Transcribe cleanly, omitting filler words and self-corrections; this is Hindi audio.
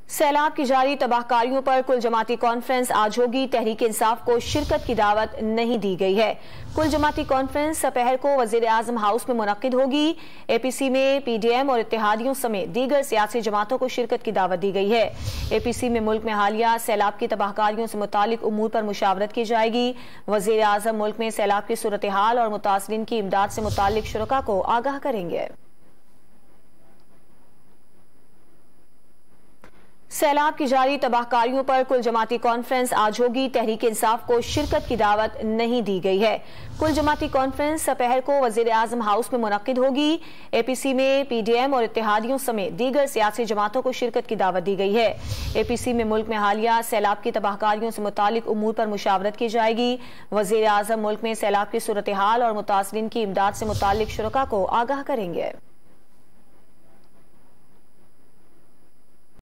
सैलाब की जारी तबाहकारियों पर कुल जमाती कॉन्फ्रेंस आज होगी। तहरीक इंसाफ को शिरकत की दावत नहीं दी गई है। कुल जमाती कॉन्फ्रेंस दोपहर को वजीर आजम हाउस में मुनक्किद होगी। APC में PDM और इत्तेहादियों समेत दीगर सियासी जमातों को शिरकत की दावत दी गई है। APC में मुल्क में हालिया सैलाब की तबाहकारियों से मुतालिक उमूर पर मुशावरत की जाएगी। वजीर आजम मुल्क में सैलाब की सूरत हाल और मुतासरीन की इमदाद से मुतालिक शुरका को आगाह करेंगे। सैलाब की जारी तबाहकारियों पर कुल जमाती कॉन्फ्रेंस आज होगी। तहरीक इंसाफ को शिरकत की दावत नहीं दी गई है। कुल जमाती कॉन्फ्रेंस दोपहर को वजीर आजम हाउस में मुनक्किद होगी। APC में PDM और इत्तेहादियों समेत दीगर सियासी जमातों को शिरकत की दावत दी गई है। APC में मुल्क में हालिया सैलाब की तबाहकारियों से मुतालिक उमूर पर मुशावरत की जाएगी। वजीर आजम मुल्क में सैलाब की सूरत हाल और मुतासरीन की इमदाद से मुतालिक शुरका को आगाह करेंगे।